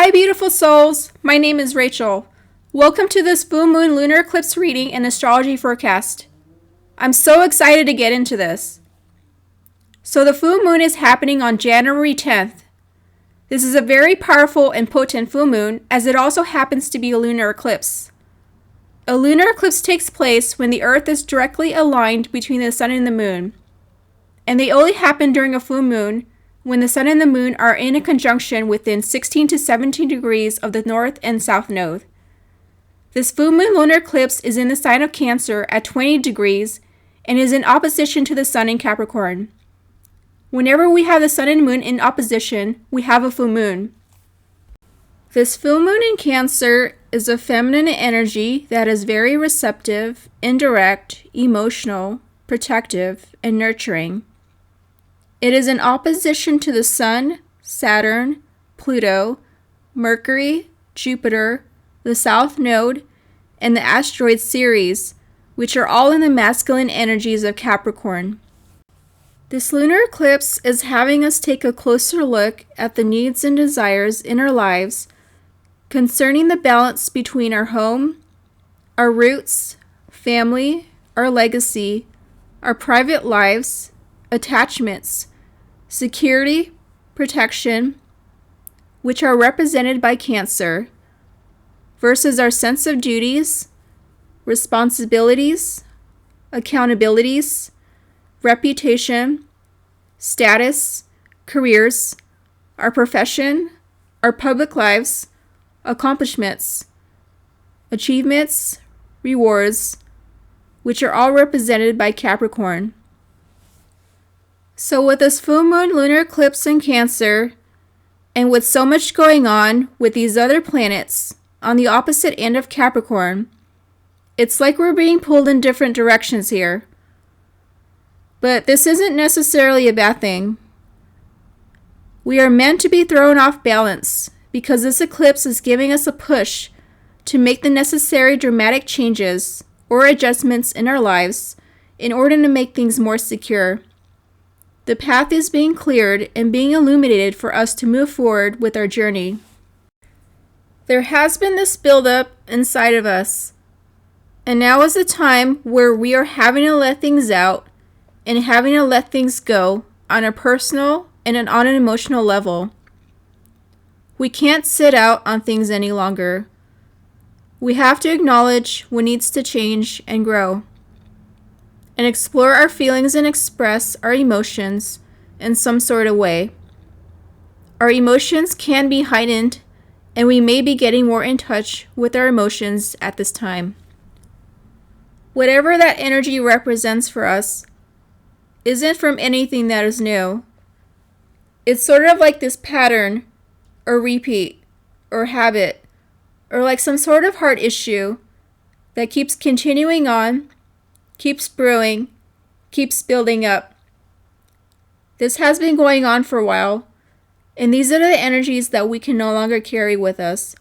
Hi, beautiful souls. My name is Rachel. Welcome to this full moon lunar eclipse reading and astrology forecast. I'm so excited to get into this. So the full moon is happening on January 10th. This is a very powerful and potent full moon, as it also happens to be a lunar eclipse. A lunar eclipse takes place when the earth is directly aligned between the sun and the moon. And they only happen during a full moon when the sun and the moon are in a conjunction within 16 to 17 degrees of the north and south node. This full moon lunar eclipse is in the sign of Cancer at 20 degrees and is in opposition to the sun in Capricorn. Whenever we have the sun and moon in opposition, we have a full moon. This full moon in Cancer is a feminine energy that is very receptive, indirect, emotional, protective, and nurturing. It is in opposition to the Sun, Saturn, Pluto, Mercury, Jupiter, the South Node, and the asteroid Ceres, which are all in the masculine energies of Capricorn. This lunar eclipse is having us take a closer look at the needs and desires in our lives concerning the balance between our home, our roots, family, our legacy, our private lives, attachments, security, protection, which are represented by Cancer, versus our sense of duties, responsibilities, accountabilities, reputation, status, careers, our profession, our public lives, accomplishments, achievements, rewards, which are all represented by Capricorn. So with this full moon lunar eclipse in Cancer, and with so much going on with these other planets on the opposite end of Capricorn, it's like we're being pulled in different directions here. But this isn't necessarily a bad thing. We are meant to be thrown off balance because this eclipse is giving us a push to make the necessary dramatic changes or adjustments in our lives in order to make things more secure. The path is being cleared and being illuminated for us to move forward with our journey. There has been this buildup inside of us, and now is the time where we are having to let things out and having to let things go on a personal and on an emotional level. We can't sit out on things any longer. We have to acknowledge what needs to change and grow, and explore our feelings and express our emotions in some sort of way. Our emotions can be heightened, and we may be getting more in touch with our emotions at this time. Whatever that energy represents for us isn't from anything that is new. It's sort of like this pattern, or repeat, or habit, or like some sort of heart issue that keeps continuing on, keeps brewing, keeps building up. This has been going on for a while, and these are the energies that we can no longer carry with us.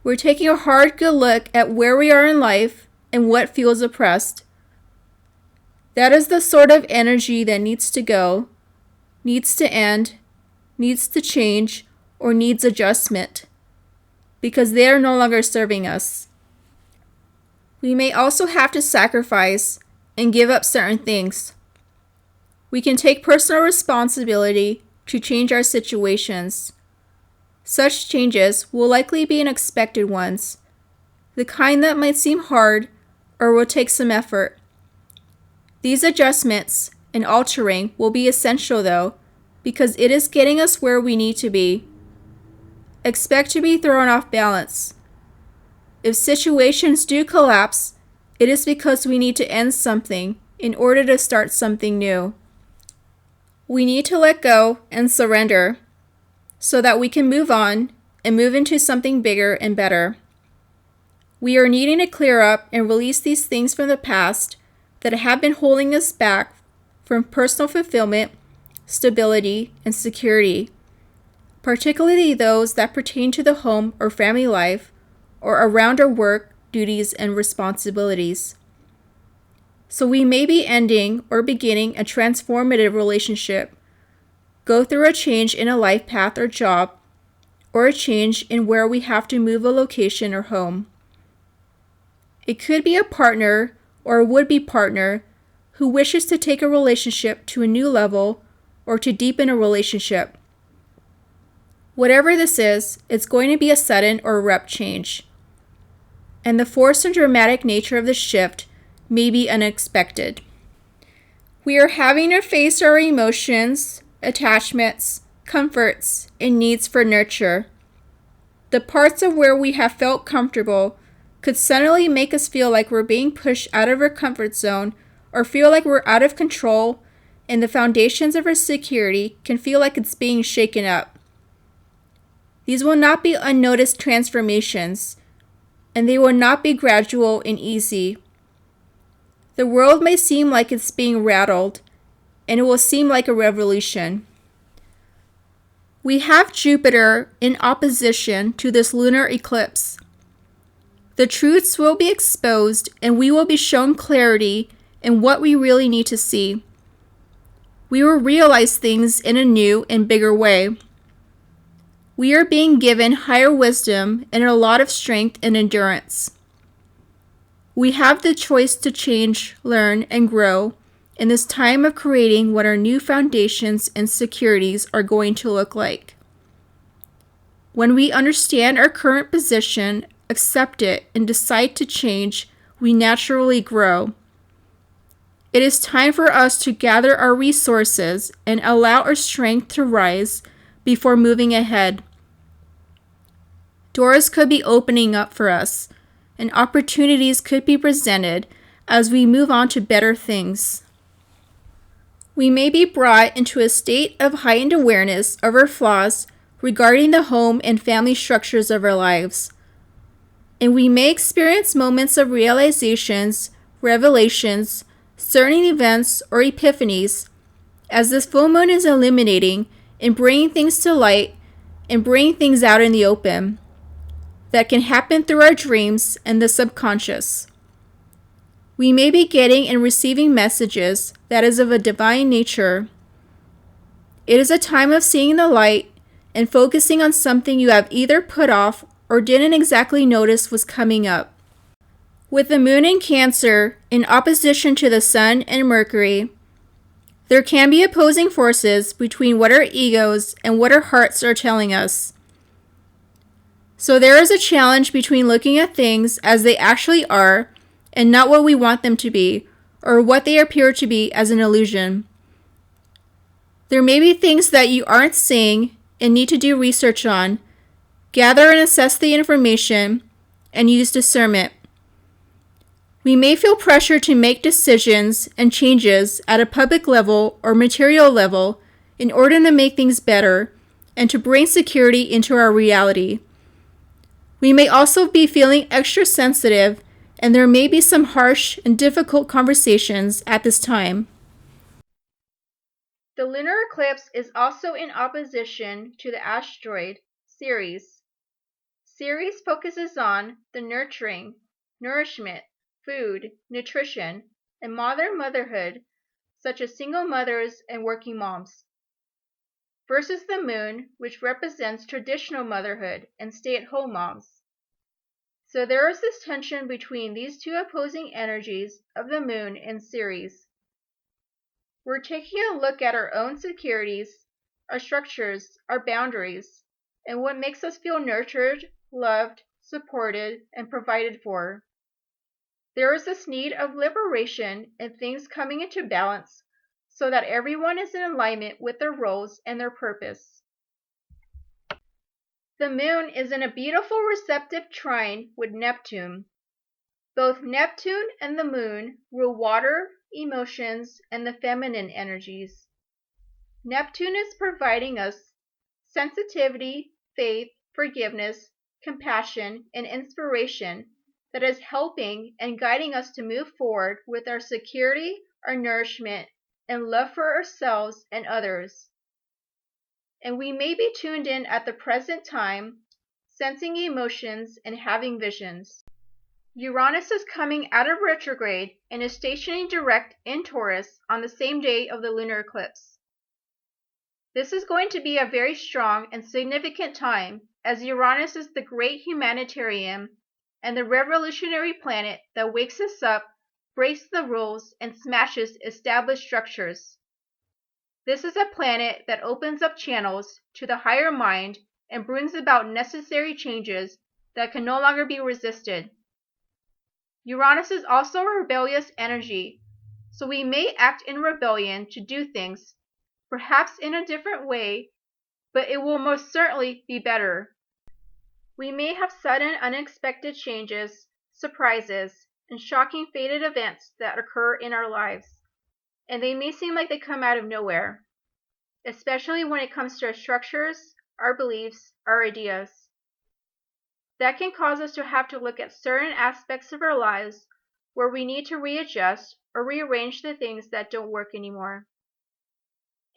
We're taking a hard, good look at where we are in life and what feels oppressed. That is the sort of energy that needs to go, needs to end, needs to change, or needs adjustment, because they are no longer serving us. We may also have to sacrifice and give up certain things. We can take personal responsibility to change our situations. Such changes will likely be unexpected ones, the kind that might seem hard or will take some effort. These adjustments and altering will be essential though, because it is getting us where we need to be. Expect to be thrown off balance. If situations do collapse, it is because we need to end something in order to start something new. We need to let go and surrender so that we can move on and move into something bigger and better. We are needing to clear up and release these things from the past that have been holding us back from personal fulfillment, stability, and security, particularly those that pertain to the home or family life or around our work, duties, and responsibilities. So we may be ending or beginning a transformative relationship, go through a change in a life path or job, or a change in where we have to move a location or home. It could be a partner or a would-be partner who wishes to take a relationship to a new level or to deepen a relationship. Whatever this is, it's going to be a sudden or abrupt change. And the force and dramatic nature of the shift may be unexpected. We are having to face our emotions, attachments, comforts, and needs for nurture. The parts of where we have felt comfortable could suddenly make us feel like we're being pushed out of our comfort zone or feel like we're out of control, and the foundations of our security can feel like it's being shaken up. These will not be unnoticed transformations, and they will not be gradual and easy. The world may seem like it's being rattled, and it will seem like a revolution. We have Jupiter in opposition to this lunar eclipse. The truths will be exposed, and we will be shown clarity in what we really need to see. We will realize things in a new and bigger way. We are being given higher wisdom and a lot of strength and endurance. We have the choice to change, learn, and grow in this time of creating what our new foundations and securities are going to look like. When we understand our current position, accept it, and decide to change, we naturally grow. It is time for us to gather our resources and allow our strength to rise before moving ahead. Doors could be opening up for us, and opportunities could be presented as we move on to better things. We may be brought into a state of heightened awareness of our flaws regarding the home and family structures of our lives. And we may experience moments of realizations, revelations, certain events, or epiphanies as this full moon is illuminating and bringing things to light and bringing things out in the open that can happen through our dreams and the subconscious. We may be getting and receiving messages that is of a divine nature. It is a time of seeing the light and focusing on something you have either put off or didn't exactly notice was coming up. With the moon in Cancer in opposition to the Sun and Mercury, there can be opposing forces between what our egos and what our hearts are telling us. So there is a challenge between looking at things as they actually are and not what we want them to be, or what they appear to be as an illusion. There may be things that you aren't seeing and need to do research on, gather and assess the information, and use discernment. We may feel pressure to make decisions and changes at a public level or material level in order to make things better and to bring security into our reality. We may also be feeling extra sensitive, and there may be some harsh and difficult conversations at this time. The lunar eclipse is also in opposition to the asteroid Ceres. Ceres focuses on the nurturing, nourishment, food, nutrition, and modern motherhood, such as single mothers and working moms, versus the moon, which represents traditional motherhood and stay-at-home moms. So there is this tension between these two opposing energies of the moon and Ceres. We're taking a look at our own securities, our structures, our boundaries, and what makes us feel nurtured, loved, supported, and provided for. There is this need of liberation and things coming into balance so that everyone is in alignment with their roles and their purpose. The moon is in a beautiful receptive trine with Neptune. Both Neptune and the moon rule water, emotions, and the feminine energies. Neptune is providing us sensitivity, faith, forgiveness, compassion, and inspiration that is helping and guiding us to move forward with our security, our nourishment, and love for ourselves and others. And we may be tuned in at the present time, sensing emotions and having visions. Uranus is coming out of retrograde and is stationing direct in Taurus on the same day of the lunar eclipse. This is going to be a very strong and significant time, as Uranus is the great humanitarian and the revolutionary planet that wakes us up, breaks the rules, and smashes established structures. This is a planet that opens up channels to the higher mind and brings about necessary changes that can no longer be resisted. Uranus is also a rebellious energy, so we may act in rebellion to do things, perhaps in a different way, but it will most certainly be better. We may have sudden unexpected changes, surprises, and shocking fated events that occur in our lives, and they may seem like they come out of nowhere, especially when it comes to our structures, our beliefs, our ideas. That can cause us to have to look at certain aspects of our lives where we need to readjust or rearrange the things that don't work anymore.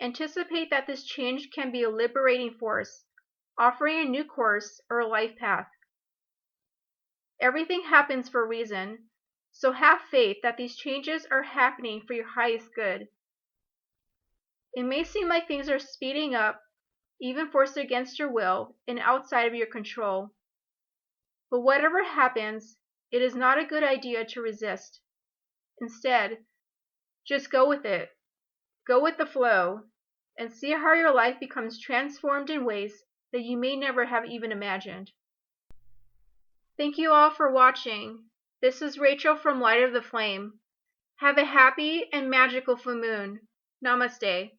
Anticipate that this change can be a liberating force, offering a new course or a life path. Everything happens for a reason, so have faith that these changes are happening for your highest good. It may seem like things are speeding up, even forced against your will and outside of your control. But whatever happens, it is not a good idea to resist. Instead, just go with it. Go with the flow, and see how your life becomes transformed in ways that you may never have even imagined. Thank you all for watching. This is Rachel from Light of the Flame. Have a happy and magical full moon. Namaste.